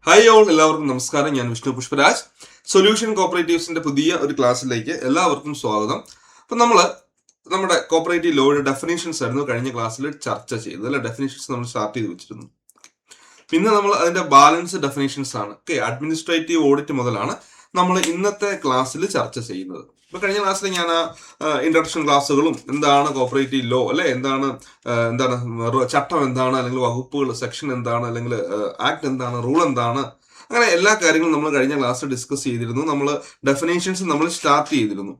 Hi all, എല്ലാവർക്കും നമസ്കാരം. ഞാൻ വിഷ്ണു പുഷ്പരാജ്. സൊല്യൂഷൻ കോപ്പറേറ്റീവ്സിന്റെ പുതിയ ഒരു ക്ലാസ്സിലേക്ക് എല്ലാവർക്കും സ്വാഗതം. അപ്പം നമ്മുടെ കോപ്പറേറ്റീവ് ലോയുടെ ഡെഫിനേഷൻസ് ആയിരുന്നു കഴിഞ്ഞ ക്ലാസ്സിൽ ചർച്ച ചെയ്തത് അല്ലെ. ഡെഫിനേഷൻസ് നമ്മൾ സ്റ്റാർട്ട് ചെയ്ത് വെച്ചിരുന്നു. പിന്നെ നമ്മൾ അതിന്റെ ബാലൻസ് ഡെഫിനേഷൻസ് ആണ്. അഡ്മിനിസ്ട്രേറ്റീവ് ഓഡിറ്റ് മുതലാണ് നമ്മൾ ഇന്നത്തെ ക്ലാസ്സിൽ ചർച്ച ചെയ്യുന്നത്. ഇപ്പൊ കഴിഞ്ഞ ക്ലാസ്സിൽ ഞാൻ ഇൻട്രൊഡക്ഷൻ ക്ലാസ്സുകളും എന്താണ് കോപ്പറേറ്റീവ് ലോ അല്ലെ, എന്താണ് ചട്ടം എന്താണ്, അല്ലെങ്കിൽ വകുപ്പുകൾ സെക്ഷൻ എന്താണ്, അല്ലെങ്കിൽ ആക്ട് എന്താണ്, റൂൾ എന്താണ്, അങ്ങനെ എല്ലാ കാര്യങ്ങളും നമ്മൾ കഴിഞ്ഞ ക്ലാസ്സിൽ ഡിസ്കസ് ചെയ്തിരുന്നു. നമ്മൾ ഡെഫിനേഷൻസ് നമ്മൾ സ്റ്റാർട്ട് ചെയ്തിരുന്നു.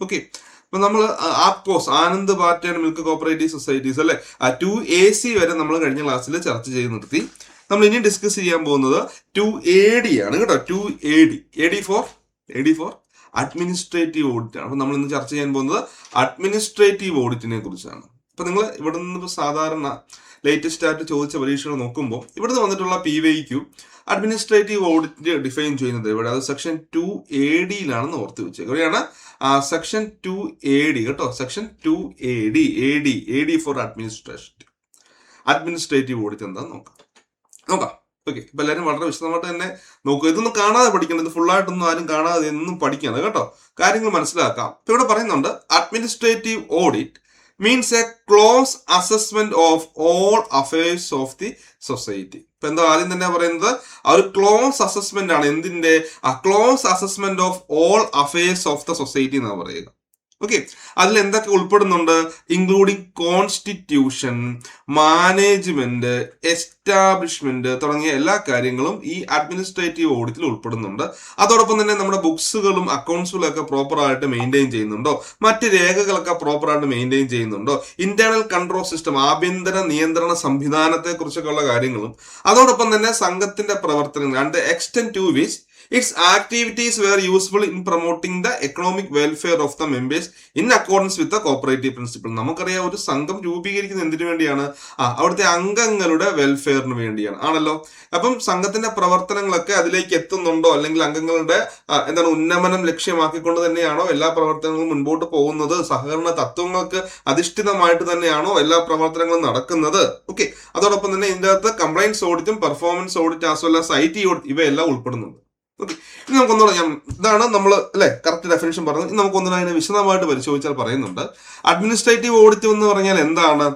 ഓക്കെ, അപ്പൊ നമ്മൾ ആപ്കോസ് Anand party and milk cooperative societies അല്ലെ 2AC വരെ നമ്മൾ കഴിഞ്ഞ ക്ലാസ്സിൽ ചർച്ച ചെയ്ത് നിർത്തി. നമ്മൾ ഇനി ഡിസ്കസ് ചെയ്യാൻ പോകുന്നത് 2AD ആണ് കേട്ടോ. 2AD ഫോർ അഡ്മിനിസ്ട്രേറ്റീവ് ഓഡിറ്റ് ആണ്. അപ്പൊ നമ്മൾ ഇന്ന് ചർച്ച ചെയ്യാൻ പോകുന്നത് അഡ്മിനിസ്ട്രേറ്റീവ് ഓഡിറ്റിനെ കുറിച്ചാണ്. അപ്പൊ നിങ്ങൾ ഇവിടെ നിന്ന് സാധാരണ ലേറ്റസ്റ്റ് ആയിട്ട് ചോദിച്ച പരീക്ഷകൾ നോക്കുമ്പോൾ ഇവിടുന്ന് വന്നിട്ടുള്ള PYQ അഡ്മിനിസ്ട്രേറ്റീവ് ഓഡിറ്റ് ഡിഫൈൻ ചെയ്യുന്നത് ഇവിടെ അത് സെക്ഷൻ 2ADയിലാണെന്ന് ഓർത്ത് വെച്ചേക്കുക. എവിടെയാണ്? സെക്ഷൻ 2AD കേട്ടോ. Section 2AD four administrative audit എന്താന്ന് നോക്കാം. ഓക്കെ, ഇപ്പൊ എല്ലാവരും വളരെ വിശദമായിട്ട് തന്നെ നോക്കുക. ഇതൊന്നും കാണാതെ പഠിക്കണം. ഇത് ഫുള്ളായിട്ടൊന്നും ആരും കാണാതെ എന്നും പഠിക്കണം കേട്ടോ. കാര്യങ്ങൾ മനസ്സിലാക്കാം. ഇപ്പൊ ഇവിടെ പറയുന്നുണ്ട് administrative audit means A close assessment of all affairs of the society. ഇപ്പൊ എന്താ ആദ്യം തന്നെ പറയുന്നത്, ആ ഒരു ക്ലോസ് അസസ്മെന്റ് ആണ്. എന്തിന്റെ? Close assessment of all affairs of the society എന്നാണ് പറയുക. ഓക്കെ, അതിൽ എന്തൊക്കെ ഉൾപ്പെടുന്നുണ്ട്? ഇൻക്ലൂഡിങ് കോൺസ്റ്റിറ്റ്യൂഷൻ, മാനേജ്മെന്റ്, എസ്റ്റാബ്ലിഷ്മെന്റ് തുടങ്ങിയ എല്ലാ കാര്യങ്ങളും ഈ അഡ്മിനിസ്ട്രേറ്റീവ് ഓഡിറ്റിൽ ഉൾപ്പെടുന്നുണ്ട്. അതോടൊപ്പം തന്നെ നമ്മുടെ ബുക്സുകളും അക്കൗണ്ട്സുകളും ഒക്കെ പ്രോപ്പർ ആയിട്ട് മെയിൻറ്റെയിൻ ചെയ്യുന്നുണ്ടോ, മറ്റ് രേഖകളൊക്കെ പ്രോപ്പർ ആയിട്ട് മെയിൻറ്റെയിൻ ചെയ്യുന്നുണ്ടോ, ഇന്റേണൽ കൺട്രോൾ സിസ്റ്റം, ആഭ്യന്തര നിയന്ത്രണ സംവിധാനത്തെ കുറിച്ചൊക്കെയുള്ള കാര്യങ്ങളും, അതോടൊപ്പം തന്നെ സംഘത്തിന്റെ പ്രവർത്തനങ്ങൾ and the extent to which its activities were useful in promoting the economic welfare of the members in accordance with the cooperative principle. നമുക്കറിയാം, ഒരു സംഘം രൂപീകരിക്കുന്നത് എന്തിനു വേണ്ടിയാണ്? അവിടുത്തെ അംഗങ്ങളുടെ വെൽഫെയറിന് വേണ്ടിയാണ് ആണല്ലോ. അപ്പം സംഘത്തിന്റെ പ്രവർത്തനങ്ങളൊക്കെ അതിലേക്ക് എത്തുന്നുണ്ടോ, അല്ലെങ്കിൽ അംഗങ്ങളുടെ ഉന്നമനം ലക്ഷ്യമാക്കിക്കൊണ്ട് തന്നെയാണോ എല്ലാ പ്രവർത്തനങ്ങളും മുൻപോട്ട് പോകുന്നത്? സഹകരണ തത്വങ്ങൾക്ക് അധിഷ്ഠിതമായിട്ട് തന്നെയാണോ എല്ലാ പ്രവർത്തനങ്ങളും നടക്കുന്നത്? ഓക്കെ, അതോടൊപ്പം തന്നെ ഇതിന്റെ അകത്ത് കംപ്ലൈൻസ് ഓഡിറ്റും performance audit as well as IT audit ഇവയെല്ലാം ഉൾപ്പെടുന്നുണ്ട്. ഓക്കെ, ഇനി നമുക്കൊന്നുകൂടെ ഇതാണ് നമ്മൾ കറക്റ്റ് ഡെഫിനേഷൻ പറഞ്ഞത്. ഇനി നമുക്കൊന്നുകൂടെ അതിനെ വിശദമായിട്ട് പരിശോധിച്ചാൽ പറയുന്നുണ്ട് അഡ്മിനിസ്ട്രേറ്റീവ് ഓഡിറ്റ് എന്ന് പറഞ്ഞാൽ എന്താണ്.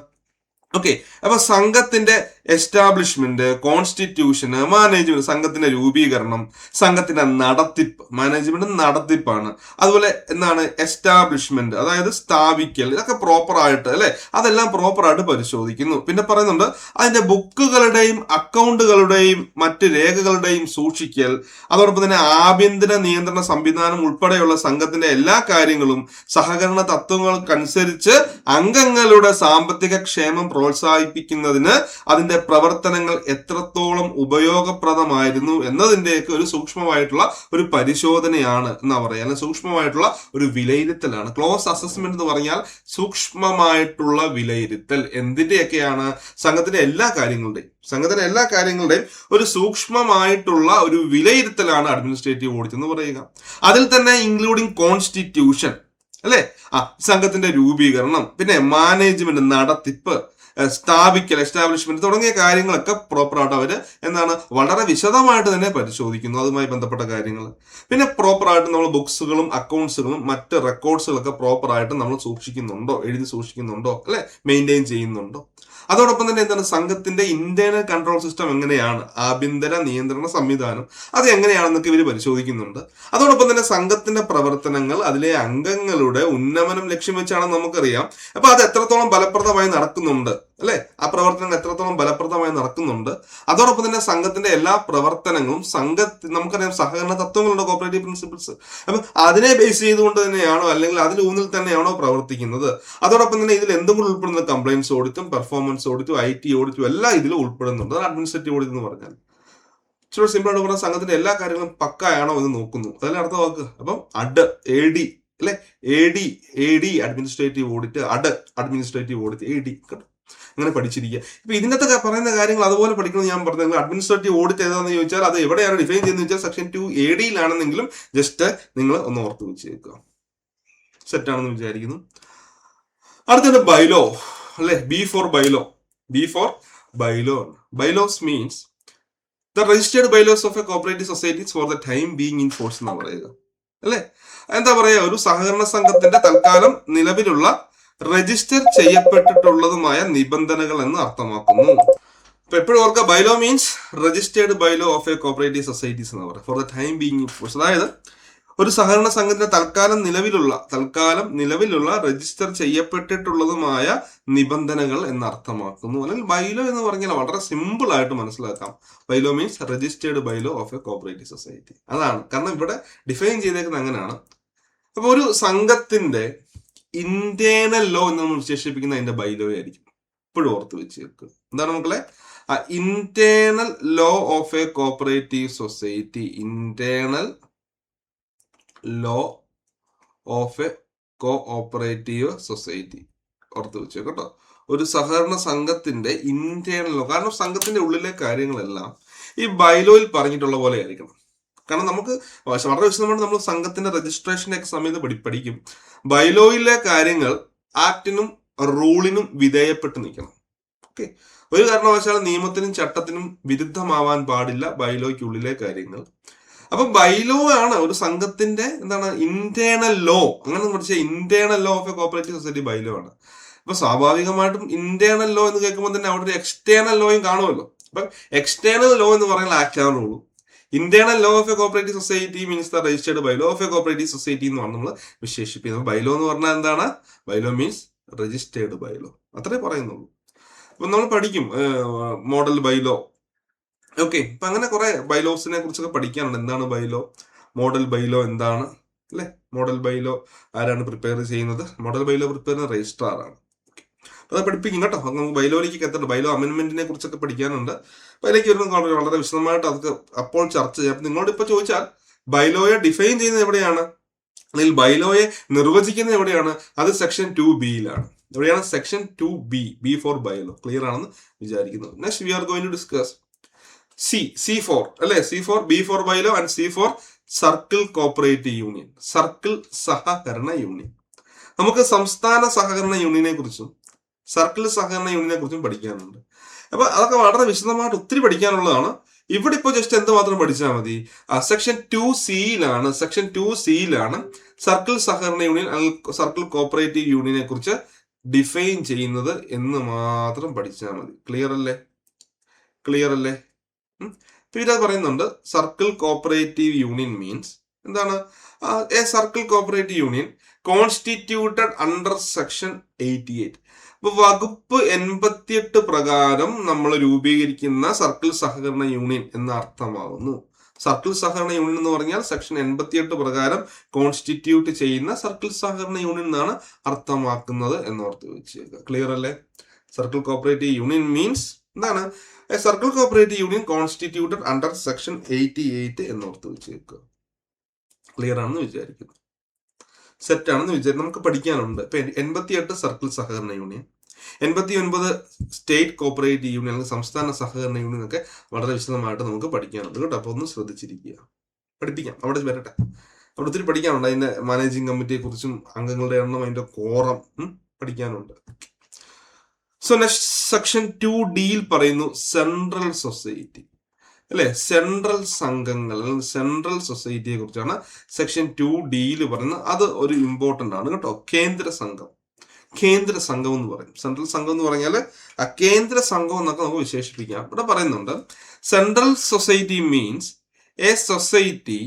ഓക്കെ, അപ്പൊ സംഘത്തിന്റെ എസ്റ്റാബ്ലിഷ്മെന്റ്, കോൺസ്റ്റിറ്റ്യൂഷന്, മാനേജ്മെന്റ്, സംഘത്തിന്റെ രൂപീകരണം, സംഘത്തിന്റെ നടത്തിപ്പ്, മാനേജ്മെന്റ് നടത്തിപ്പാണ്. അതുപോലെ എന്താണ് എസ്റ്റാബ്ലിഷ്മെന്റ്, അതായത് സ്ഥാപിക്കൽ, ഇതൊക്കെ പ്രോപ്പർ ആയിട്ട് അല്ലെ, അതെല്ലാം പ്രോപ്പർ ആയിട്ട് പരിശോധിക്കുന്നു. പിന്നെ പറയുന്നുണ്ട് അതിന്റെ ബുക്കുകളുടെയും അക്കൗണ്ടുകളുടെയും മറ്റ് രേഖകളുടെയും സൂക്ഷിക്കൽ, അതോടൊപ്പം തന്നെ ആഭ്യന്തര നിയന്ത്രണ സംവിധാനം ഉൾപ്പെടെയുള്ള സംഘത്തിന്റെ എല്ലാ കാര്യങ്ങളും സഹകരണ തത്വങ്ങൾക്കനുസരിച്ച് അംഗങ്ങളുടെ സാമ്പത്തിക ക്ഷേമം പ്രോത്സാഹിപ്പിക്കുന്നതിന് അതിന്റെ പ്രവർത്തനങ്ങൾ എത്രത്തോളം ഉപയോഗപ്രദമായിരുന്നു എന്നതിന്റെയൊക്കെ ഒരു സൂക്ഷ്മമായിട്ടുള്ള ഒരു പരിശോധനയാണ് എന്നാ പറയുക, അല്ലെങ്കിൽ സൂക്ഷ്മമായിട്ടുള്ള ഒരു വിലയിരുത്തലാണ്. ക്ലോസ് അസസ്മെന്റ് എന്ന് പറഞ്ഞാൽ സൂക്ഷ്മമായിട്ടുള്ള വിലയിരുത്തൽ. എന്തിന്റെയൊക്കെയാണ്? സംഘത്തിന്റെ എല്ലാ കാര്യങ്ങളുടെയും ഒരു സൂക്ഷ്മമായിട്ടുള്ള ഒരു വിലയിരുത്തലാണ് അഡ്മിനിസ്ട്രേറ്റീവ് ഓഡിറ്റ് എന്ന് പറയുക. അതിൽ തന്നെ ഇൻക്ലൂഡിങ് കോൺസ്റ്റിറ്റ്യൂഷൻ അല്ലെ, സംഘത്തിന്റെ രൂപീകരണം, പിന്നെ മാനേജ്മെന്റ്, നടത്തിപ്പ്, സ്ഥാപിക്കൽ, എസ്റ്റാബ്ലിഷ്മെന്റ് തുടങ്ങിയ കാര്യങ്ങളൊക്കെ പ്രോപ്പറായിട്ട് അവര് വളരെ വിശദമായിട്ട് തന്നെ പരിശോധിക്കുന്നു. അതുമായി ബന്ധപ്പെട്ട കാര്യങ്ങൾ പിന്നെ പ്രോപ്പറായിട്ട് നമ്മൾ ബുക്സുകളും അക്കൗണ്ട്സുകളും മറ്റ് റെക്കോർഡ്സുകളൊക്കെ പ്രോപ്പറായിട്ട് നമ്മൾ എഴുതി സൂക്ഷിക്കുന്നുണ്ടോ അല്ലെ, മെയിൻറ്റെയിൻ ചെയ്യുന്നുണ്ടോ. അതോടൊപ്പം തന്നെ സംഘത്തിന്റെ ഇന്റേണൽ കൺട്രോൾ സിസ്റ്റം എങ്ങനെയാണ്, ആഭ്യന്തര നിയന്ത്രണ സംവിധാനം അത് എങ്ങനെയാണെന്നൊക്കെ ഇവർ പരിശോധിക്കുന്നുണ്ട്. അതോടൊപ്പം തന്നെ സംഘത്തിന്റെ പ്രവർത്തനങ്ങൾ അതിലെ അംഗങ്ങളുടെ ഉന്നമനം ലക്ഷ്യം വെച്ചാണെന്ന് നമുക്കറിയാം. അപ്പൊ അത് എത്രത്തോളം ഫലപ്രദമായി നടക്കുന്നുണ്ട് അല്ലെ, ആ പ്രവർത്തനങ്ങൾ എത്രത്തോളം ഫലപ്രദമായി നടക്കുന്നുണ്ട്. അതോടൊപ്പം തന്നെ സംഘത്തിന്റെ എല്ലാ പ്രവർത്തനങ്ങളും നമുക്കറിയാം സഹകരണ തത്വങ്ങളുണ്ട്, കോപ്പറേറ്റീവ് പ്രിൻസിപ്പിൾസ്. അപ്പൊ അതിനെ ബേസ് ചെയ്തുകൊണ്ട് തന്നെയാണോ, അല്ലെങ്കിൽ അതിലൂന്നിൽ തന്നെയാണോ പ്രവർത്തിക്കുന്നത്. അതോടൊപ്പം തന്നെ ഇതിൽ എന്തും കൂടി ഉൾപ്പെടുന്നത് കംപ്ലൈൻസ് ഓഡിറ്റും പെർഫോമൻസ് ഓഡിറ്റും IT ഓഡിറ്റും എല്ലാം ഇതിൽ ഉൾപ്പെടുന്നുണ്ട്. അഡ്മിനിസ്ട്രേറ്റീവ് ഓഡിറ്റ് എന്ന് പറഞ്ഞാൽ ഇച്ചിരി സിമ്പിൾ ആയിട്ട് പറഞ്ഞാൽ സംഘത്തിന്റെ എല്ലാ കാര്യങ്ങളും പക്കായാണോ എന്ന് നോക്കുന്നു, അതല്ലേ അർത്ഥമാക്കുക. അപ്പം AD അല്ലെ, AD administrative audit, administrative audit, AD കേട്ടോ. അങ്ങനെ പഠിച്ചിരിക്കുക. ഇപ്പൊ ഇതിനകത്തൊക്കെ പറയുന്ന കാര്യങ്ങൾ അതുപോലെ പഠിക്കണം. ഞാൻ പറഞ്ഞത് അഡ്മിനിസ്ട്രേറ്റീവ് ഓഡിറ്റ് ഏതാണെന്ന് ചോദിച്ചാൽ അത് എവിടെയാണ് ഡിഫൈൻ ചെയ്യുന്നത് വെച്ചാൽ സെക്ഷൻ 2ADയിലാണെന്നെങ്കിലും ജസ്റ്റ് നിങ്ങൾ ഒന്ന് ഓർത്ത് വെച്ചേക്കുക. സെറ്റാണെന്ന് വിചാരിക്കുന്നു. അടുത്തത് ബൈലോ അല്ലെ, B for bylaw. Bylaws means the registered bylaws of a cooperative societies for the time being in force എന്നാണ് പറയുക അല്ലേ. എന്താ പറയുക, ഒരു സഹകരണ സംഘത്തിന്റെ തൽക്കാലം നിലവിലുള്ള രജിസ്റ്റർ ചെയ്യപ്പെട്ടിട്ടുള്ളതുമായ നിബന്ധനകൾ എന്ന് അർത്ഥമാക്കുന്നു. അപ്പൊ എപ്പോഴും ഓർക്കുക, bylaw means registered bylaw of a cooperative societies എന്ന് പറയുക for the time being in force. അതായത് ഒരു സഹകരണ സംഘത്തിന്റെ തൽക്കാലം നിലവിലുള്ള രജിസ്റ്റർ ചെയ്യപ്പെട്ടിട്ടുള്ളതുമായ നിബന്ധനകൾ എന്ന് അർത്ഥമാക്കുന്നു. അല്ലെങ്കിൽ ബൈലോ എന്ന് പറഞ്ഞാൽ വളരെ സിമ്പിൾ ആയിട്ട് മനസ്സിലാക്കാം. Bylaw means registered bylaw of a cooperative society. അതാണ്, കാരണം ഇവിടെ ഡിഫൈൻ ചെയ്തേക്കുന്നത് അങ്ങനെയാണ്. അപ്പൊ ഒരു സംഘത്തിന്റെ ഇന്റേണൽ ലോ എന്ന് നമ്മൾ വിശേഷിപ്പിക്കുന്ന അതിന്റെ ബൈലോ ആയിരിക്കും. എപ്പോഴും ഓർത്ത് വെച്ചേക്കുക. എന്താണ് മക്കളെ? Internal law of a cooperative society, internal law of A cooperative society ഓർത്ത് വെച്ചോ കേട്ടോ. ഒരു സഹകരണ സംഘത്തിന്റെ ഇന്റേണൽ ലോ, കാരണം സംഘത്തിന്റെ ഉള്ളിലെ കാര്യങ്ങളെല്ലാം ഈ ബൈലോയിൽ പറഞ്ഞിട്ടുള്ള പോലെ ആയിരിക്കണം. കാരണം നമുക്ക് വളരെ വിശദമായിട്ട് നമ്മൾ സംഘത്തിന്റെ രജിസ്ട്രേഷന്റെ ഒക്കെ സമയത്ത് പഠിക്കും. ബൈലോയിലെ കാര്യങ്ങൾ ആക്ടിനും റൂളിനും വിധേയപ്പെട്ട് നിൽക്കണം. ഓക്കെ, ഒരു കാരണവശാലും നിയമത്തിനും ചട്ടത്തിനും വിരുദ്ധമാവാൻ പാടില്ല ബൈലോയ്ക്കുള്ളിലെ കാര്യങ്ങൾ. അപ്പൊ ബൈലോ ആണ് ഒരു സംഘത്തിന്റെ എന്താണ് ഇന്റേണൽ ലോ. അങ്ങനെ പഠിച്ച internal law of a cooperative society bylaw ആണ്. അപ്പൊ സ്വാഭാവികമായിട്ടും ഇന്റേണൽ ലോ എന്ന് കേൾക്കുമ്പോൾ തന്നെ അവിടെ ഒരു എക്സ്റ്റേണൽ ലോയും കാണുമല്ലോ. അപ്പൊ എക്സ്റ്റേണൽ ലോ എന്ന് പറയുന്നത് ആക്ട് ആൻഡ് റൂളും, internal law of a cooperative society means the registered bylaw of a cooperative society എന്നാണ് നമ്മൾ വിശേഷിപ്പിക്കുന്നത്. ബൈലോ എന്ന് പറഞ്ഞാൽ എന്താണ്? ബൈലോ മീൻസ് രജിസ്റ്റേർഡ് ബൈലോ, അത്രേ പറയുന്നുള്ളൂ. അപ്പൊ നമ്മൾ പഠിക്കും മോഡൽ ബൈലോ. ഓക്കെ, അപ്പൊ അങ്ങനെ കുറെ ബൈലോസിനെ കുറിച്ചൊക്കെ പഠിക്കാനുണ്ട്. എന്താണ് ബൈലോ, മോഡൽ ബൈലോ എന്താണ് അല്ലെ? മോഡൽ ബൈലോ ആരാണ് പ്രിപ്പയർ ചെയ്യുന്നത്? മോഡൽ ബൈലോ പ്രിപ്പയർ ചെയ്യുന്ന രജിസ്ട്രാർ ആണ്. അത് പഠിപ്പിക്കും കേട്ടോ. നമുക്ക് ബൈലോയിലേക്ക് എത്തണ്ട. ബൈലോ അമെന്റ്മെന്റിനെ കുറിച്ചൊക്കെ പഠിക്കാനുണ്ട്. അപ്പൊ അതിലേക്ക് വരുന്ന വളരെ വിശദമായിട്ട് അതൊക്കെ അപ്പോൾ ചർച്ച ചെയ്യാം. അപ്പൊ നിങ്ങളോട് ഇപ്പൊ ചോദിച്ചാൽ ബൈലോയെ ഡിഫൈൻ ചെയ്യുന്നത് എവിടെയാണ്, അല്ലെങ്കിൽ ബൈലോയെ നിർവചിക്കുന്നത് എവിടെയാണ്? അത് സെക്ഷൻ 2B എവിടെയാണ്? Section 2B four bylaw. Clear ആണെന്ന് വിചാരിക്കുന്നു. Next we are going to discuss C for അല്ലെ, C for B for bylaw and C for circle cooperative union, circle സഹകരണ യൂണിയൻ. നമുക്ക് സംസ്ഥാന സഹകരണ യൂണിയനെ കുറിച്ചും സർക്കിൾ സഹകരണ യൂണിയനെ കുറിച്ചും പഠിക്കാനുണ്ട്. അപ്പൊ അതൊക്കെ വളരെ വിശദമായിട്ട് ഒത്തിരി പഠിക്കാനുള്ളതാണ്. ഇവിടെ ഇപ്പോൾ ജസ്റ്റ് എന്തുമാത്രം പഠിച്ചാൽ മതി? സെക്ഷൻ 2C സർക്കിൾ സഹകരണ യൂണിയൻ അല്ലെങ്കിൽ സർക്കിൾ കോപ്പറേറ്റീവ് യൂണിയനെ കുറിച്ച് ഡിഫൈൻ ചെയ്യുന്നത് എന്ന് മാത്രം പഠിച്ചാൽ മതി. ക്ലിയർ അല്ലേ? പിന്നെ പറയുന്നുണ്ട് സർക്കിൾ കോപ്പറേറ്റീവ് യൂണിയൻ മീൻസ് എന്താണ്? A circle cooperative union constituted under section 88. അപ്പൊ വകുപ്പ് 88 പ്രകാരം നമ്മൾ രൂപീകരിക്കുന്ന സർക്കിൾ സഹകരണ യൂണിയൻ എന്ന് അർത്ഥമാകുന്നു. സർക്കിൾ സഹകരണ യൂണിയൻ എന്ന് പറഞ്ഞാൽ സെക്ഷൻ 88 പ്രകാരം കോൺസ്റ്റിറ്റ്യൂട്ട് ചെയ്യുന്ന സർക്കിൾ സഹകരണ യൂണിയൻ എന്നാണ് അർത്ഥമാക്കുന്നത് എന്നോർത്ത് വെച്ചേക്കുക. ക്ലിയർ അല്ലേ? സർക്കിൾ കോപ്പറേറ്റീവ് യൂണിയൻ മീൻസ് എന്താണ്? Circle cooperative union constituted under section 88 എന്നോർത്ത് വെച്ചേക്കുക. ക്ലിയർ ആണെന്ന് വിചാരിക്കുന്നു. സെറ്റ് ആണെന്ന് വിചാരിക്കും. നമുക്ക് പഠിക്കാനുണ്ട്. ഇപ്പൊ 88 സർക്കിൾ സഹകരണ യൂണിയൻ, 89 സ്റ്റേറ്റ് കോപ്പറേറ്റീവ് യൂണിയൻ അല്ലെങ്കിൽ സംസ്ഥാന സഹകരണ യൂണിയൻ ഒക്കെ വളരെ വിശദമായിട്ട് നമുക്ക് പഠിക്കാനുണ്ട് കേട്ടോ. അപ്പൊ ഒന്ന് ശ്രദ്ധിച്ചിരിക്കുക. പഠിപ്പിക്കാം, അവിടെ വരട്ടെ. അവിടെ ഒത്തിരി പഠിക്കാനുണ്ട്. അതിന്റെ മാനേജിങ് കമ്മിറ്റിയെ കുറിച്ചും അംഗങ്ങളുടെ എണ്ണം, അതിന്റെ കോറം പഠിക്കാനുണ്ട്. സോ നെക്സ്റ്റ് സെക്ഷൻ 2D പറയുന്നു സെൻട്രൽ സൊസൈറ്റി അല്ലെ, സെൻട്രൽ സംഘങ്ങൾ അല്ലെങ്കിൽ സെൻട്രൽ സൊസൈറ്റിയെ കുറിച്ചാണ് സെക്ഷൻ 2D പറയുന്നത്. അത് ഒരു ഇമ്പോർട്ടന്റ് ആണ് കേട്ടോ. കേന്ദ്ര സംഘം എന്ന് പറയും. സെൻട്രൽ സംഘം എന്ന് പറഞ്ഞാൽ കേന്ദ്ര സംഘം എന്നൊക്കെ നമുക്ക് വിശേഷിപ്പിക്കാം. ഇവിടെ പറയുന്നുണ്ട് central society means a society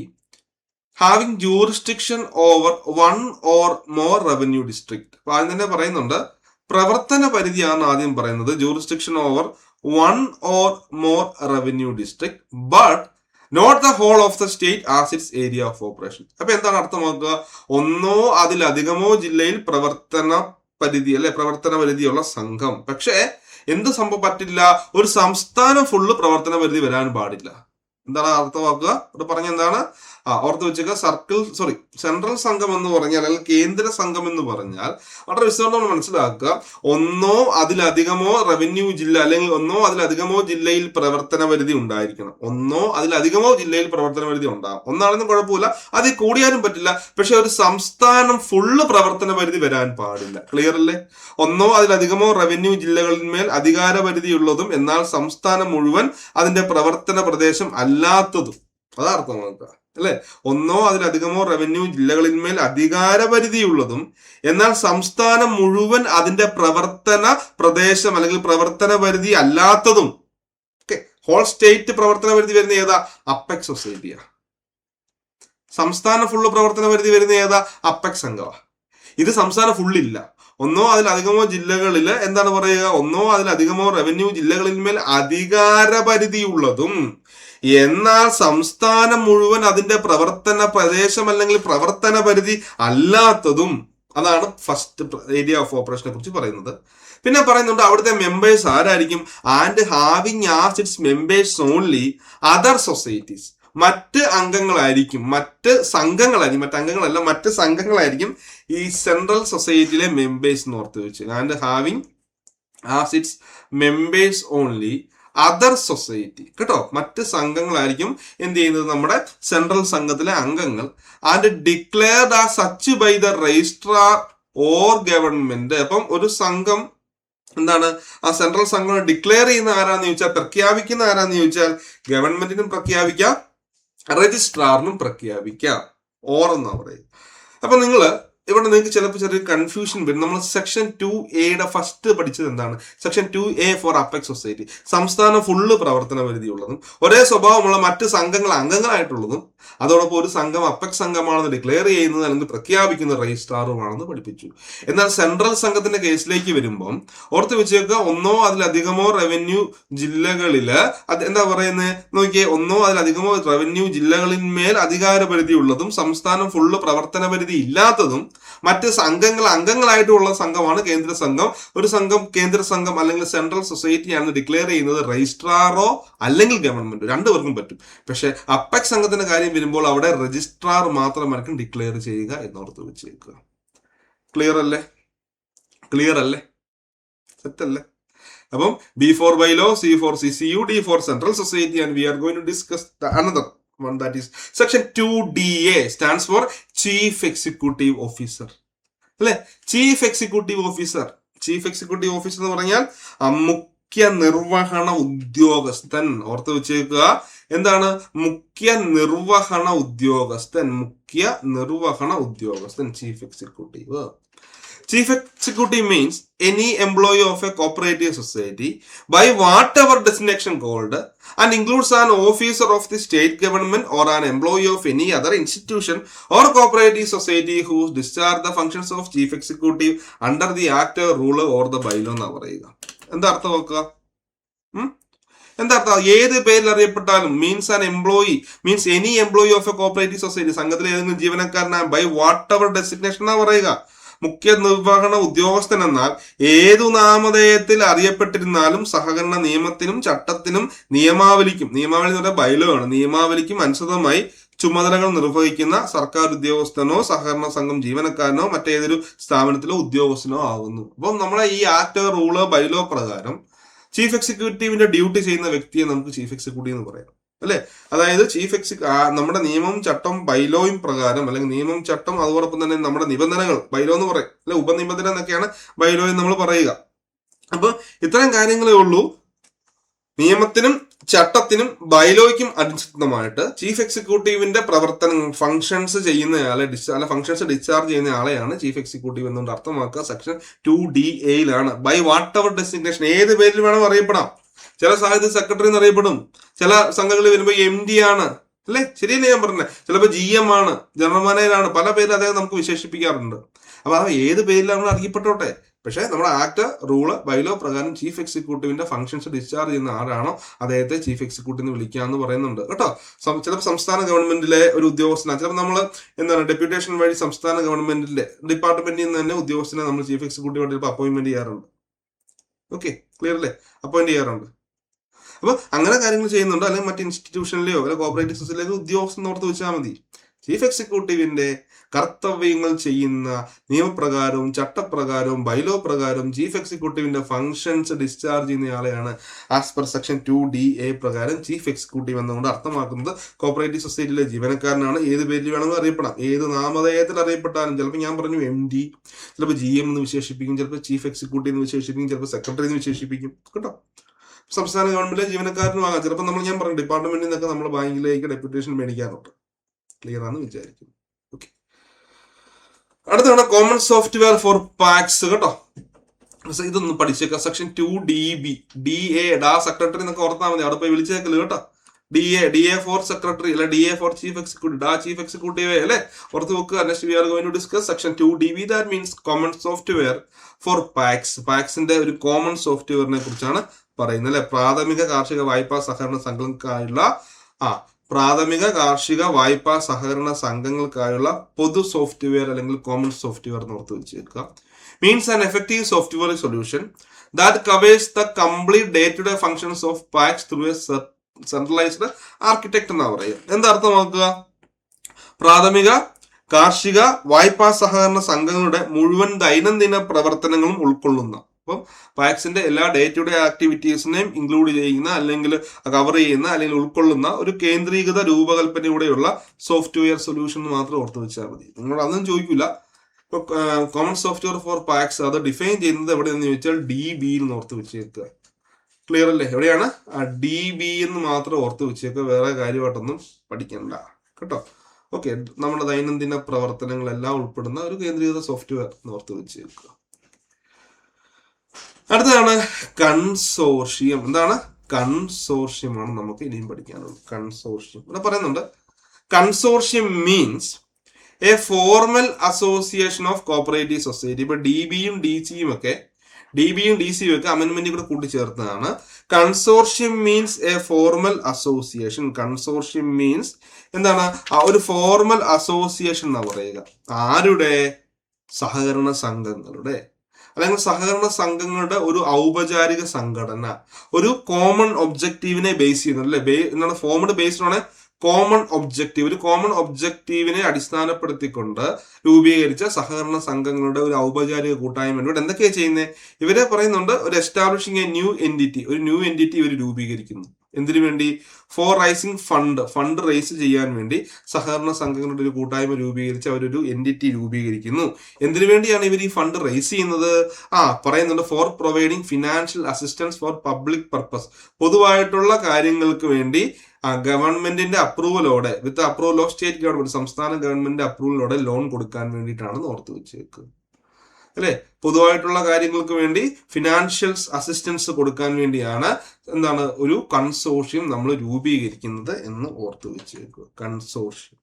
having jurisdiction over 1 or more revenue district. അപ്പൊ ആദ്യം തന്നെ പറയുന്നുണ്ട് പ്രവർത്തന പരിധിയാണ് ആദ്യം പറയുന്നത്. Jurisdiction over 1 or more revenue district but not the whole of the state as its area of operation. അപ്പൊ എന്താണ് അർത്ഥമാക്കുക? ഒന്നോ അതിലധികമോ ജില്ലയിൽ പ്രവർത്തന പരിധിയുള്ള സംഘം. പക്ഷേ എന്ത് സംഭവം പറ്റില്ല? ഒരു സംസ്ഥാനം ഫുള്ള് പ്രവർത്തന പരിധി വരാൻ പാടില്ല. എന്താണ് അർത്ഥമാക്കുക? ഇവിടെ പറഞ്ഞ എന്താണ്? ഓർത്ത് വെച്ചേക്കുക. സെൻട്രൽ സംഘം എന്ന് പറഞ്ഞാൽ അല്ലെങ്കിൽ കേന്ദ്ര സംഘം എന്ന് പറഞ്ഞാൽ വളരെ വിശദമായി മനസ്സിലാക്കുക. ഒന്നോ അതിലധികമോ റവന്യൂ ജില്ല അല്ലെങ്കിൽ ഒന്നോ അതിലധികമോ ജില്ലയിൽ പ്രവർത്തന പരിധി ഉണ്ടായിരിക്കണം. ഒന്നോ അതിലധികമോ ജില്ലയിൽ പ്രവർത്തന പരിധി ഉണ്ടാകും. ഒന്നാണെന്നും കുഴപ്പമില്ല, അതിൽ കൂടിയാലും പറ്റില്ല. പക്ഷെ ഒരു സംസ്ഥാനം ഫുള്ള് പ്രവർത്തന പരിധി വരാൻ പാടില്ല. ക്ലിയർ അല്ലേ? ഒന്നോ അതിലധികമോ റവന്യൂ ജില്ലകളിന്മേൽ അധികാര പരിധിയുള്ളതും എന്നാൽ സംസ്ഥാനം മുഴുവൻ അതിന്റെ പ്രവർത്തന പ്രദേശം അല്ലാത്തതും. അതാർത്ഥമാക്കുക അല്ലെ? ഒന്നോ അതിലധികമോ റവന്യൂ ജില്ലകളിന്മേൽ അധികാര പരിധിയുള്ളതും എന്നാൽ സംസ്ഥാനം മുഴുവൻ അതിന്റെ പ്രവർത്തന പ്രദേശം അല്ലെങ്കിൽ പ്രവർത്തന പരിധി അല്ലാത്തതും. ഓക്കെ, ഹോൾ സ്റ്റേറ്റ് പ്രവർത്തന പരിധി വരുന്ന ഏതാ? അപ്പെക്സ് സൊസൈറ്റിയാ. സംസ്ഥാനം ഫുള്ള് പ്രവർത്തന പരിധി വരുന്ന ഏതാ? അപ്പെക്സ് സംഘമാ. ഇത് സംസ്ഥാനം ഫുള്ളില്ല. ഒന്നോ അതിലധികമോ ജില്ലകളിൽ എന്താണ് പറയുക? ഒന്നോ അതിലധികമോ റവന്യൂ ജില്ലകളിന്മേൽ അധികാര പരിധിയുള്ളതും എന്നാൽ സംസ്ഥാനം മുഴുവൻ അതിന്റെ പ്രവർത്തന പ്രദേശം അല്ലെങ്കിൽ പ്രവർത്തന പരിധി അല്ലാത്തതും. അതാണ് ഫസ്റ്റ് ഏരിയ ഓഫ് ഓപ്പറേഷനെ കുറിച്ച് പറയുന്നത്. പിന്നെ പറയുന്നുണ്ട് അവിടുത്തെ മെമ്പേഴ്സ് ആരായിരിക്കും? And having as its members only other societies. മറ്റ് അംഗങ്ങളായിരിക്കും, മറ്റ് അംഗങ്ങളല്ല മറ്റ് സംഘങ്ങളായിരിക്കും ഈ സെൻട്രൽ സൊസൈറ്റിയിലെ മെമ്പേഴ്സ് എന്ന് ഓർത്ത് വെച്ച്. And having as its members only other society. കേട്ടോ, മറ്റ് സംഘങ്ങളായിരിക്കും എന്ത് ചെയ്യുന്നത്? നമ്മുടെ സെൻട്രൽ സംഘത്തിലെ അംഗങ്ങൾ. And declared as such by the registrar or government. അപ്പം ഒരു സംഘം എന്താണ്? ആ സെൻട്രൽ സംഘം ഡിക്ലെയർ ചെയ്യുന്ന ആരാന്ന് ചോദിച്ചാൽ, പ്രഖ്യാപിക്കുന്ന ആരാന്ന് ചോദിച്ചാൽ ഗവൺമെന്റിനും പ്രഖ്യാപിക്കാം, രജിസ്ട്രാറിനും പ്രഖ്യാപിക്കാം. ഓർ എന്നാ പറയുക. അപ്പൊ ഇവിടെ നിങ്ങൾക്ക് ചിലപ്പോൾ ചെറിയ കൺഫ്യൂഷൻ വരും. നമ്മൾ സെക്ഷൻ 2A ഫസ്റ്റ് പഠിച്ചത് എന്താണ്? Section 2A for apex society. സംസ്ഥാനം ഫുള്ള് പ്രവർത്തന പരിധിയുള്ളതും ഒരേ സ്വഭാവമുള്ള മറ്റ് സംഘങ്ങൾ അംഗങ്ങളായിട്ടുള്ളതും അതോടൊപ്പം ഒരു സംഘം അപ്പെക്സ് സംഘമാണെന്ന് ഡിക്ലെയർ ചെയ്യുന്നത് അല്ലെങ്കിൽ പ്രഖ്യാപിക്കുന്ന രജിസ്ട്രാറുമാണെന്ന് പഠിപ്പിച്ചു. എന്നാൽ സെൻട്രൽ സംഘത്തിന്റെ കേസിലേക്ക് വരുമ്പം ഓർത്ത് വെച്ചേക്കുക, ഒന്നോ അതിലധികമോ റവന്യൂ ജില്ലകളില് എന്താ പറയുന്നത് നോക്കിയേ, ഒന്നോ അതിലധികമോ റവന്യൂ ജില്ലകളിന്മേൽ അധികാര പരിധി ഉള്ളതും സംസ്ഥാനം ഫുള്ള് പ്രവർത്തന പരിധി ഇല്ലാത്തതും മറ്റ് അംഗങ്ങളായിട്ടുള്ള സംഘമാണ് കേന്ദ്ര സംഘം. ഒരു സംഘം കേന്ദ്ര സംഘം അല്ലെങ്കിൽ സെൻട്രൽ സൊസൈറ്റിയാണ് ഡിക്ലെയർ ചെയ്യുന്നത് രജിസ്ട്രാറോ അല്ലെങ്കിൽ ഗവൺമെന്റ്, രണ്ടുപേർക്കും പറ്റും. പക്ഷെ അപ്പെക്സ് സംഘത്തിന്റെ കാര്യം വരുമ്പോൾ അവിടെ രജിസ്ട്രാർ മാത്രമായിരിക്കും ഡിക്ലെയർ ചെയ്യുക എന്നോർത്ത് വെച്ചേക്കുക. ക്ലിയർ അല്ലേ? സെറ്റല്ലേ? അപ്പം B for bylaw, C for CCU, D for central society, and we are going to discuss another one, that is section 2DA stands for Chief Executive Officer. അല്ലെ? ചീഫ് എക്സിക്യൂട്ടീവ് ഓഫീസർ എന്ന് പറഞ്ഞാൽ മുഖ്യ നിർവഹണ ഉദ്യോഗസ്ഥൻ. ഓർത്ത് വെച്ചേക്കുക, എന്താണ് മുഖ്യ നിർവഹണ ഉദ്യോഗസ്ഥൻ? Chief executive. Chief executive means any employee of a cooperative society by whatever designation called and includes an officer of the state government or an employee of any other institution or cooperative society who discharge the functions of chief executive under the act, rule or the bylaw എന്നാ പറയുക. എന്താ അർത്ഥം നോക്കുക? എന്താ അർത്ഥം? ഏത് പേരിൽ അറിയപ്പെട്ടാലും means an employee, means any employee of a cooperative society, സംഘത്തിലെ ഏതെങ്കിലും ജീവനക്കാരനാണ് ബൈ വാട്ട് എവർ ഡെസിഗ്നേഷൻ എന്നാ പറയുക. മുഖ്യ നിർവഹണ ഉദ്യോഗസ്ഥൻ എന്നാൽ ഏതു നാമധേയത്തിൽ അറിയപ്പെട്ടിരുന്നാലും സഹകരണ നിയമത്തിനും ചട്ടത്തിനും നിയമാവലി എന്ന് പറഞ്ഞാൽ ബൈലോ ആണ്, നിയമാവലിക്കും അനുസൃതമായി ചുമതലകൾ നിർവഹിക്കുന്ന സർക്കാർ ഉദ്യോഗസ്ഥനോ സഹകരണ സംഘം ജീവനക്കാരനോ മറ്റേതൊരു സ്ഥാപനത്തിലോ ഉദ്യോഗസ്ഥനോ ആകുന്നു. അപ്പം നമ്മളെ ഈ ആക്ട്, റൂള്, ബൈലോ പ്രകാരം ചീഫ് എക്സിക്യൂട്ടീവിന്റെ ഡ്യൂട്ടി ചെയ്യുന്ന വ്യക്തിയെ നമുക്ക് ചീഫ് എക്സിക്യൂട്ടീവ് എന്ന് പറയാം. അല്ലെ? അതായത് നമ്മുടെ നിയമവും ചട്ടം ബൈലോയും പ്രകാരം, അല്ലെങ്കിൽ നിയമം ചട്ടം അതോടൊപ്പം തന്നെ നമ്മുടെ നിബന്ധനകൾ, ബൈലോ എന്ന് പറയും അല്ലെ, ഉപനിബന്ധന എന്നൊക്കെയാണ് ബൈലോ എന്ന് നമ്മൾ പറയുക. അപ്പൊ ഇത്തരം കാര്യങ്ങളേ ഉള്ളൂ. നിയമത്തിനും ചട്ടത്തിനും ബൈലോയ്ക്കും അനുസൃതമായിട്ട് ചീഫ് എക്സിക്യൂട്ടീവിന്റെ ഫങ്ഷൻസ് ഡിസ്ചാർജ് ചെയ്യുന്ന ആളെയാണ് ചീഫ് എക്സിക്യൂട്ടീവ് എന്നുകൊണ്ട് അർത്ഥമാക്കുക. Section 2DA by whatever designation, ഏത് പേരിൽ വേണം അറിയപ്പെടാം. ചില സാഹിത്യ സെക്രട്ടറി എന്നറിയപ്പെടും, ചില സംഘങ്ങളിൽ വരുമ്പോൾ MD ആണ്, അല്ലെ? ശരിയല്ലേ ഞാൻ പറഞ്ഞത്? ചിലപ്പോൾ GM ആണ്, ജനറൽ മാനേജർ ആണ്, പല പേരിൽ അദ്ദേഹം നമുക്ക് വിശേഷിപ്പിക്കാറുണ്ട്. അപ്പൊ അത് ഏത് പേരിലാണ് അറിയപ്പെട്ടോട്ടെ, പക്ഷെ നമ്മുടെ ആക്ട്, റൂള്, ബൈലോ പ്രകാരം ചീഫ് എക്സിക്യൂട്ടീവിന്റെ ഫംഗ്ഷൻസ് ഡിസ്ചാർജ് ചെയ്യുന്ന ആരാണോ അദ്ദേഹത്തെ ചീഫ് എക്സിക്യൂട്ടീവ് എന്ന് വിളിക്കാന്ന് പറയുന്നുണ്ട് കേട്ടോ. ചിലപ്പോൾ സംസ്ഥാന ഗവൺമെന്റിലെ ഒരു ഉദ്യോഗസ്ഥനാണ്, ചിലപ്പോൾ നമ്മൾ ഡെപ്യൂട്ടേഷൻ വഴി സംസ്ഥാന ഗവൺമെന്റിന്റെ ഡിപ്പാർട്ട്മെന്റിൽ നിന്ന് തന്നെ ഉദ്യോഗസ്ഥനെ നമ്മൾ ചീഫ് എക്സിക്യൂട്ടീവ് ആയിട്ട് ചിലപ്പോൾ അപ്പോയിന്റ്മെന്റ് ചെയ്യാറുണ്ട്. ഓക്കെ, ക്ലിയർ അല്ലേ? അപ്പോയിന്റ് ചെയ്യാറുണ്ട്. അപ്പോൾ അങ്ങനെ കാര്യങ്ങൾ ചെയ്യുന്നുണ്ടോ, അല്ലെങ്കിൽ മറ്റ് ഇൻസ്റ്റിറ്റ്യൂഷനിലെയോ അല്ലെങ്കിൽ കോപ്പറേറ്റീവ് സൊസൈറ്റിയിലെയോ ഉദ്യോഗസ്ഥൻ ഓർത്ത് വെച്ചാൽ മതി. ചീഫ് എക്സിക്യൂട്ടീവിന്റെ കർത്തവ്യങ്ങൾ ചെയ്യുന്ന നിയമപ്രകാരവും ചട്ടപ്രകാരവും ബൈലോ പ്രകാരവും ചീഫ് എക്സിക്യൂട്ടീവിന്റെ ഫംഗ്ഷൻസ് ഡിസ്ചാർജ് ചെയ്യുന്നയാളെയാണ് ആസ് പെർ സെക്ഷൻ 2DA പ്രകാരം ചീഫ് എക്സിക്യൂട്ടീവ് എന്നുകൊണ്ട് അർത്ഥമാക്കുന്നത് കോപ്പറേറ്റീവ് സൊസൈറ്റിയിലെ ജീവനക്കാരനാണ്. ഏത് പേരിൽ വേണമെങ്കിൽ അറിയപ്പെടാം, ഏത് നാമധേയത്തിൽ അറിയപ്പെട്ടാലും. ചിലപ്പോൾ ഞാൻ പറഞ്ഞു MD, ചിലപ്പോൾ GM എന്ന് വിശേഷിപ്പിക്കും, ചിലപ്പോൾ ചീഫ് എക്സിക്യൂട്ടീവ് എന്ന് വിശേഷിപ്പിക്കും, ചിലപ്പോൾ സെക്രട്ടറി എന്ന് വിശേഷിപ്പിക്കും കേട്ടോ. സംസ്ഥാന ഗവൺമെന്റിലെ ജീവനക്കാരനും ആകാം. ചിലപ്പോൾ ഞാൻ പറഞ്ഞു ഡിപ്പാർട്ട്മെന്റിൽ നിന്നൊക്കെ നമ്മൾ ബാങ്കിലേക്ക് ഡെപ്യൂട്ടേഷൻ മേടിക്കാറുണ്ട്. ക്ലിയർ ആണെന്ന് വിചാരിക്കുന്നു. ഓക്കെ, അടുത്താണ് കോമൺ സോഫ്റ്റ്വെയർ ഫോർ പാക്സ് കേട്ടോ. ഇതൊന്ന് പഠിച്ചേക്കാം. സെക്ഷൻ 2DB DA സെക്രട്ടറി എന്നൊക്കെ ഓർത്താൽ മതി, അവിടെ പോയി വിളിച്ചേക്കല് കേട്ടോ. DA ഫോർ സെക്രട്ടറി അല്ലെ DA for chief executive, chief executive അല്ലെ ഓർത്ത് വെക്കുക. Next we are going to discuss section 2DB, that means common software for PACS. പാക്സിന്റെ ഒരു കോമൺ സോഫ്റ്റ്വെയറിനെ കുറിച്ചാണ് പറയുന്നത് അല്ലെ. പ്രാഥമിക കാർഷിക വായ്പാ സഹകരണ സംഘങ്ങൾക്കായുള്ള പ്രാഥമിക കാർഷിക വായ്പാ സഹകരണ സംഘങ്ങൾക്കായുള്ള പൊതു സോഫ്റ്റ്വെയർ അല്ലെങ്കിൽ കോമൺ സോഫ്റ്റ്വെയർ എന്ന് ഓർത്ത് വെച്ചേക്കുക. Means an effective software solution that covers the complete day to day functions of PACS through a centralised architect എന്നാ പറയുക. എന്താ അർത്ഥമാക്കുക? പ്രാഥമിക കാർഷിക വായ്പാ സഹകരണ സംഘങ്ങളുടെ മുഴുവൻ ദൈനംദിന പ്രവർത്തനങ്ങളും ഉൾക്കൊള്ളുന്ന, അപ്പം പാക്സിന്റെ എല്ലാ ഡേ ടു ഡേ ആക്ടിവിറ്റീസിനെയും ഇൻക്ലൂഡ് ചെയ്യുന്ന അല്ലെങ്കിൽ കവർ ചെയ്യുന്ന അല്ലെങ്കിൽ ഉൾക്കൊള്ളുന്ന ഒരു കേന്ദ്രീകൃത രൂപകൽപ്പനയോടെയുള്ള സോഫ്റ്റ്വെയർ സൊല്യൂഷൻ മാത്രം ഓർത്ത് വെച്ചാൽ മതി. നിങ്ങൾ അതൊന്നും ചോദിക്കില്ല. ഇപ്പൊ കോമൺ സോഫ്റ്റ്വെയർ ഫോർ പാക്സ് അത് ഡിഫൈൻ ചെയ്യുന്നത് എവിടെയെന്ന് ചോദിച്ചാൽ DB എന്ന് ഓർത്ത് വെച്ചേക്കുക. ക്ലിയർ അല്ലേ? എവിടെയാണ്? DB എന്ന് മാത്രം ഓർത്ത് വെച്ചേക്കുക, വേറെ കാര്യമായിട്ടൊന്നും പഠിക്കണ്ട കേട്ടോ. ഓക്കെ, നമ്മുടെ ദൈനംദിന പ്രവർത്തനങ്ങളെല്ലാം ഉൾപ്പെടുന്ന ഒരു കേന്ദ്രീകൃത സോഫ്റ്റ്വെയർ എന്ന് ഓർത്ത് വെച്ചേക്കുക. അടുത്തതാണ് കൺസോർഷ്യം. എന്താണ്? കൺസോർഷ്യമാണ് നമുക്ക് ഇനിയും പഠിക്കാനുള്ളത്. കൺസോർഷ്യം ഇവിടെ പറയുന്നുണ്ട്, consortium means a formal association of cooperative society. ഇപ്പൊ DBയും DCയും ഒക്കെ അമെന്റ്മെന്റ് കൂടെ കൂട്ടിച്ചേർത്തതാണ്. Consortium means a formal association. Consortium means എന്താണ്? ഒരു ഫോർമൽ അസോസിയേഷൻ എന്നാ പറയുക. ആരുടെ? സഹകരണ സംഘങ്ങളുടെ അല്ലെങ്കിൽ സഹകരണ സംഘങ്ങളുടെ ഒരു ഔപചാരിക സംഘടന, ഒരു കോമൺ ഒബ്ജക്റ്റീവിനെ ബേസ് ചെയ്യുന്നത് അല്ലെ. എന്താണ്? ഫോർമഡ് ബേസ്ഡ് ആണ് കോമൺ ഒബ്ജക്റ്റീവ്. ഒരു കോമൺ ഒബ്ജക്റ്റീവിനെ അടിസ്ഥാനപ്പെടുത്തിക്കൊണ്ട് രൂപീകരിച്ച സഹകരണ സംഘങ്ങളുടെ ഒരു ഔപചാരിക കൂട്ടായ്മ. ഇവിടെ എന്തൊക്കെയാണ് ചെയ്യുന്നത്? ഇവരെ പറയുന്നുണ്ട് ഒരു എസ്റ്റാബ്ലിഷിംഗ് എ ന്യൂ എൻറ്റിറ്റി. ഒരു ന്യൂ എൻറ്റിറ്റി ഇവർ രൂപീകരിക്കുന്നു. എന്തിനു വേണ്ടി? ഫോർ റൈസിങ് ഫണ്ട് റൈസ് ചെയ്യാൻ വേണ്ടി സഹകരണ സംഘങ്ങളുടെ ഒരു കൂട്ടായ്മ രൂപീകരിച്ച് അവരൊരു എൻറ്റിറ്റി രൂപീകരിക്കുന്നു. എന്തിനു വേണ്ടിയാണ് ഇവർ ഈ ഫണ്ട് റൈസ് ചെയ്യുന്നത്? പറയുന്നുണ്ട് for providing financial assistance for public purpose. പൊതുവായിട്ടുള്ള കാര്യങ്ങൾക്ക് വേണ്ടി ഗവൺമെന്റിന്റെ അപ്രൂവലോടെ, വിത്ത് അപ്രൂവൽ ഓഫ് സ്റ്റേറ്റ് ഗവൺമെന്റ്, സംസ്ഥാന ഗവൺമെന്റിന്റെ അപ്രൂവലോടെ ലോൺ കൊടുക്കാൻ വേണ്ടിയിട്ടാണ് ഓർത്ത് വെച്ചേക്കുക അല്ലെ. പൊതുവായിട്ടുള്ള കാര്യങ്ങൾക്ക് വേണ്ടി ഫിനാൻഷ്യൽ അസിസ്റ്റൻസ് കൊടുക്കാൻ വേണ്ടിയാണ് എന്താണ് ഒരു കൺസോർഷ്യം നമ്മൾ രൂപീകരിക്കുന്നത് എന്ന് ഓർത്ത് വെച്ചേക്കുക. കൺസോർഷ്യം.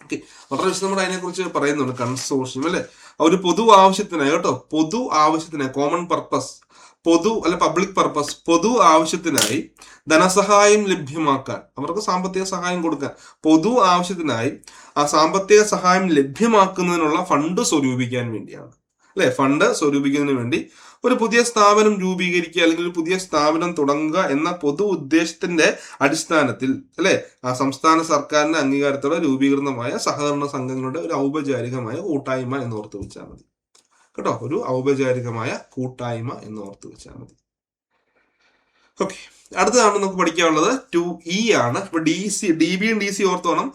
ഓക്കെ, വളരെ നമ്മുടെ അതിനെക്കുറിച്ച് പറയുന്നുണ്ട്. കൺസോർഷ്യം അല്ലെ, ഒരു പൊതു ആവശ്യത്തിനായി കേട്ടോ, പൊതു ആവശ്യത്തിനായി, കോമൺ പർപ്പസ്, പൊതു അല്ല പബ്ലിക് പർപ്പസ്, പൊതു ആവശ്യത്തിനായി ധനസഹായം ലഭ്യമാക്കാൻ, അവർക്ക് സാമ്പത്തിക സഹായം കൊടുക്കാൻ, പൊതു ആവശ്യത്തിനായി ആ സാമ്പത്തിക സഹായം ലഭ്യമാക്കുന്നതിനുള്ള ഫണ്ട് സ്വരൂപിക്കാൻ വേണ്ടിയാണ് അല്ലെ. ഫണ്ട് സ്വരൂപിക്കുന്നതിന് വേണ്ടി ഒരു പുതിയ സ്ഥാപനം രൂപീകരിക്കുക അല്ലെങ്കിൽ ഒരു പുതിയ സ്ഥാപനം തുടങ്ങുക എന്ന പൊതു ഉദ്ദേശത്തിന്റെ അടിസ്ഥാനത്തിൽ അല്ലെ ആ സംസ്ഥാന സർക്കാരിന്റെ അംഗീകാരത്തോടെ രൂപീകൃതമായ സഹകരണ സംഘങ്ങളുടെ ഒരു ഔപചാരികമായ കൂട്ടായ്മ എന്ന് ഓർത്ത് വെച്ചാൽ മതി കേട്ടോ. ഒരു ഔപചാരികമായ കൂട്ടായ്മ എന്ന് ഓർത്ത് വെച്ചാൽ മതി. ഓക്കെ, അടുത്തതാണ് നമുക്ക് പഠിക്കാനുള്ളത് 2E ആണ്. ഇപ്പൊ DBയും DC ഓർത്ത് വേണം,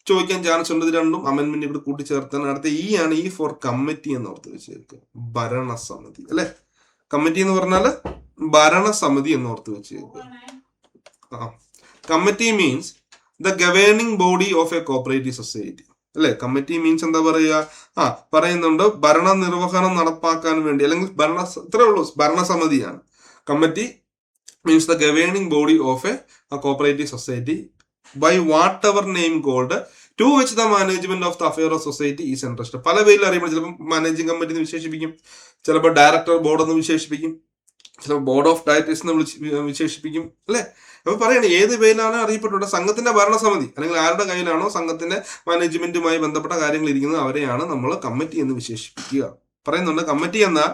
ചോദിക്കാൻ ചാൻസ് ഉണ്ട്. ഇത് രണ്ടും അമെന്റ്മെന്റ് ഇവിടെ കൂട്ടിച്ചേർത്താണ്. അടുത്ത E ആണ്. E ഫോർ കമ്മിറ്റി എന്ന് ഓർത്ത് വെച്ചേക്കുക. ഭരണസമിതി അല്ലെ. കമ്മിറ്റി എന്ന് പറഞ്ഞാല് ഭരണസമിതി എന്ന് ഓർത്ത് വെച്ചേക്കുക. Committee means the governing body of a cooperative society അല്ലെ. കമ്മിറ്റി മീൻസ് എന്താ പറയുക? പറയുന്നുണ്ട് ഭരണ നിർവഹണം നടപ്പാക്കാൻ വേണ്ടി, അല്ലെങ്കിൽ ഇത്രേ ഉള്ളൂ, ഭരണസമിതിയാണ്. Committee means the governing body of a cooperative society by whatever name called to which the management of the affair of society is entrusted. പല പേരിൽ അറിയപ്പെടും. ചിലപ്പോൾ മാനേജിംഗ് കമ്മിറ്റി എന്ന് വിശേഷിപ്പിക്കും, ചിലപ്പോൾ ഡയറക്ടർ ബോർഡ് എന്ന് വിശേഷിപ്പിക്കും, ചിലപ്പോൾ ബോർഡ് ഓഫ് ഡയറക്ടേഴ്സ് എന്ന് വിശേഷിപ്പിക്കും അല്ലെ. അപ്പൊ പറയണേ ഏത് പേരിലാണ് അറിയപ്പെട്ടുള്ളത്? സംഘത്തിന്റെ ഭരണസമിതി അല്ലെങ്കിൽ ആരുടെ കയ്യിലാണോ സംഘത്തിന്റെ മാനേജ്മെന്റുമായി ബന്ധപ്പെട്ട കാര്യങ്ങൾ ഇരിക്കുന്നത് അവരെയാണ് നമ്മൾ കമ്മിറ്റി എന്ന് വിശേഷിപ്പിക്കുക. പറയുന്നുണ്ട് കമ്മിറ്റി എന്നാൽ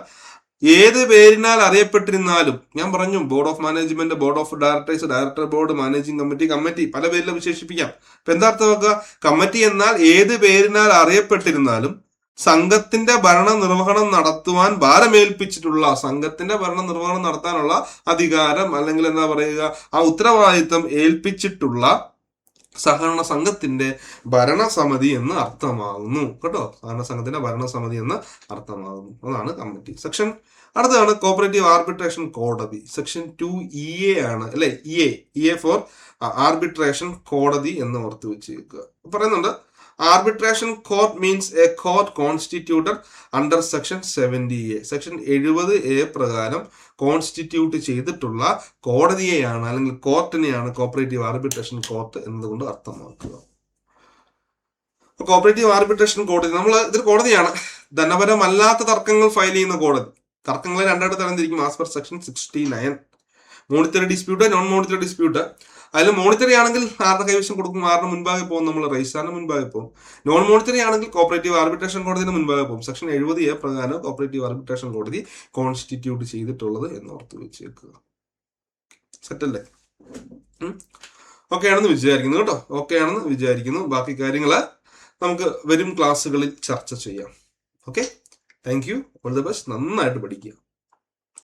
ഏത് പേരിനാൽ അറിയപ്പെട്ടിരുന്നാലും, ഞാൻ പറഞ്ഞു board of management, board of directors, director board, managing committee, committee പല പേരിലും വിശേഷിപ്പിക്കാം. ഇപ്പൊ എന്താ അർത്ഥമാക്കുക? കമ്മിറ്റി എന്നാൽ ഏത് പേരിനാൽ അറിയപ്പെട്ടിരുന്നാലും സംഘത്തിന്റെ ഭരണനിർവഹണം നടത്തുവാൻ ഭാരമേൽപ്പിച്ചിട്ടുള്ള, സംഘത്തിന്റെ ഭരണനിർവഹണം നടത്താനുള്ള അധികാരം അല്ലെങ്കിൽ എന്താ പറയുക, ആ ഉത്തരവാദിത്വം ഏൽപ്പിച്ചിട്ടുള്ള സഹകരണ സംഘത്തിന്റെ ഭരണസമിതി എന്ന് അർത്ഥമാകുന്നു കേട്ടോ. സഹകരണ സംഘത്തിന്റെ ഭരണസമിതി എന്ന് അർത്ഥമാകുന്നു. അതാണ് കമ്മിറ്റി. സെക്ഷൻ അടുത്താണ് കോപ്പറേറ്റീവ് ആർബിട്രേഷൻ കോടതി. സെക്ഷൻ 2EA ആണ് അല്ലെ. EA ഫോർ ആർബിട്രേഷൻ കോടതി എന്ന് ഓർത്ത് വെച്ചേക്കുക. പറയുന്നുണ്ട് arbitration court means A court constituted under section 70A. Section 70A പ്രകാരം കോൺസ്റ്റിറ്റ്യൂട്ട് ചെയ്തിട്ടുള്ള കോടതിയെയാണ് അല്ലെങ്കിൽ കോർട്ടിനെയാണ് കോപ്പറേറ്റീവ് ആർബിട്രേഷൻ കോർട്ട് എന്നതുകൊണ്ട് അർത്ഥമാക്കുക. കോപ്പറേറ്റീവ് ആർബിട്രേഷൻ കോടതി ഇതൊരു കോടതിയാണ്. ധനപരമല്ലാത്ത തർക്കങ്ങൾ ഫയൽ ചെയ്യുന്ന കോടതി. തർക്കങ്ങളെ രണ്ടായിട്ട് തരംതിരിക്കും as per section 69. Monetary dispute, non monetary dispute. അതിൽ മോണിറ്ററി ആണെങ്കിൽ ആരുടെ കൈവശം കൊടുക്കും? ആരുടെ മുൻപാകെ പോകും? നമ്മൾ രജിസ്ട്രാറിന് മുൻപാകെ പോകും. നോൺ മോണിറ്ററി ആണെങ്കിൽ കോപ്പറേറ്റീവ് ആർബിട്രേഷൻ കോടതിന് മുൻപാകെ പോകും. സെക്ഷൻ 70A പ്രകാരം കോപ്പറേറ്റീവ് ആർബിട്രേഷൻ കോടതി കോൺസ്റ്റിറ്റ്യൂട്ട് ചെയ്തിട്ടുള്ളത് എന്ന് ഓർത്ത് വെച്ചേക്കുക. സെറ്റല്ലേ? ഓക്കെ ആണെന്ന് വിചാരിക്കുന്നു കേട്ടോ. ഓക്കെ ആണെന്ന് വിചാരിക്കുന്നു. ബാക്കി കാര്യങ്ങൾ നമുക്ക് വരും ക്ലാസ്സുകളിൽ ചർച്ച ചെയ്യാം. Okay, thank you. All the best. നന്നായിട്ട് പഠിക്കുക.